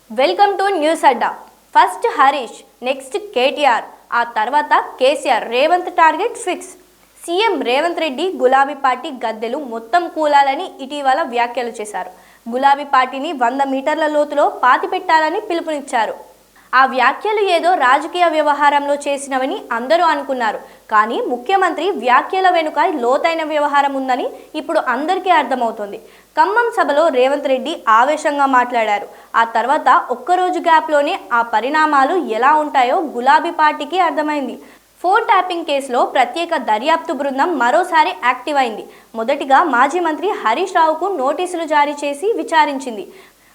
Welcome to news Adda. First Harish, next KTR, ఆ తర్వాత KCR. Revanth target fix. CM Revanth Reddy గులాబీ పార్టీ గద్దెలు మొత్తం కూలాలని ఇటీవల వ్యాఖ్యలు చేశారు. గులాబీ పార్టీని 100 మీటర్ల లోతులో పాతిపెట్టాలని పిలుపునిచ్చారు. ఆ వ్యాఖ్యలు ఏదో రాజకీయ వ్యవహారంలో చేసినవని అందరూ అనుకున్నారు. కానీ ముఖ్యమంత్రి వ్యాఖ్యల వెనుక లోతైన వ్యవహారం ఉందని ఇప్పుడు అందరికీ అర్థమవుతోంది. ఖమ్మం సభలో రేవంత్ రెడ్డి ఆవేశంగా మాట్లాడారు. ఆ తర్వాత ఒక్కరోజు గ్యాప్లోనే ఆ పరిణామాలు ఎలా ఉంటాయో గులాబీ పార్టీకి అర్థమైంది. ఫోన్ ట్యాపింగ్ కేసులో ప్రత్యేక దర్యాప్తు బృందం మరోసారి యాక్టివ్ అయింది. మొదటిగా మాజీ మంత్రి హరీష్ రావుకు నోటీసులు జారీ చేసి విచారించింది.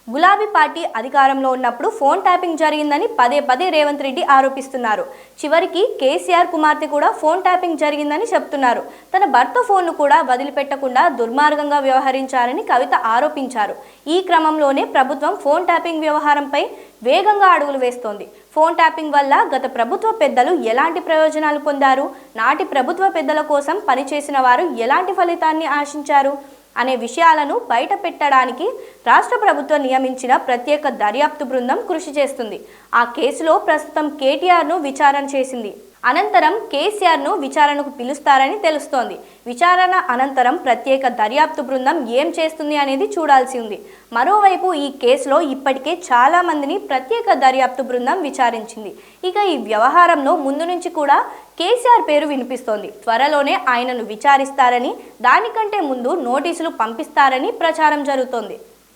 గులాబీ పార్టీ అధికారంలో ఉన్నప్పుడు ఫోన్ ట్యాపింగ్ జరిగిందని పదే రేవంత్ రెడ్డి ఆరోపిస్తున్నారు. చివరికి కేసీఆర్ కుమార్తె కూడా ఫోన్ ట్యాపింగ్ జరిగిందని చెప్తున్నారు. తన భర్త ఫోన్ను కూడా వదిలిపెట్టకుండా దుర్మార్గంగా వ్యవహరించారని కవిత ఆరోపించారు. ఈ క్రమంలోనే ప్రభుత్వం ఫోన్ ట్యాపింగ్ వ్యవహారంపై వేగంగా అడుగులు వేస్తోంది. ఫోన్ ట్యాపింగ్ వల్ల గత ప్రభుత్వ పెద్దలు ఎలాంటి ప్రయోజనాలు పొందారు, నాటి ప్రభుత్వ పెద్దల కోసం పనిచేసిన వారు ఎలాంటి ఫలితాన్ని ఆశించారు అనే విషయాలను బయట పెట్టడానికి రాష్ట్ర ప్రభుత్వం నియమించిన ప్రత్యేక దర్యాప్తు బృందం కృషి చేస్తుంది. ఆ కేసులో ప్రస్తుతం కేటీఆర్ను విచారణ చేసింది. అనంతరం కేసీఆర్ను విచారణకు పిలుస్తారని తెలుస్తోంది. విచారణ అనంతరం ప్రత్యేక దర్యాప్తు బృందం ఏం చేస్తుంది అనేది చూడాల్సి ఉంది. మరోవైపు ఈ కేసులో ఇప్పటికే చాలా మందిని ప్రత్యేక దర్యాప్తు బృందం విచారించింది. ఇక ఈ వ్యవహారంలో ముందు నుంచి కూడా కేసీఆర్ పేరు వినిపిస్తోంది. త్వరలోనే ఆయనను విచారిస్తారని, దానికంటే ముందు నోటీసులు పంపిస్తారని ప్రచారం జరుగుతోంది.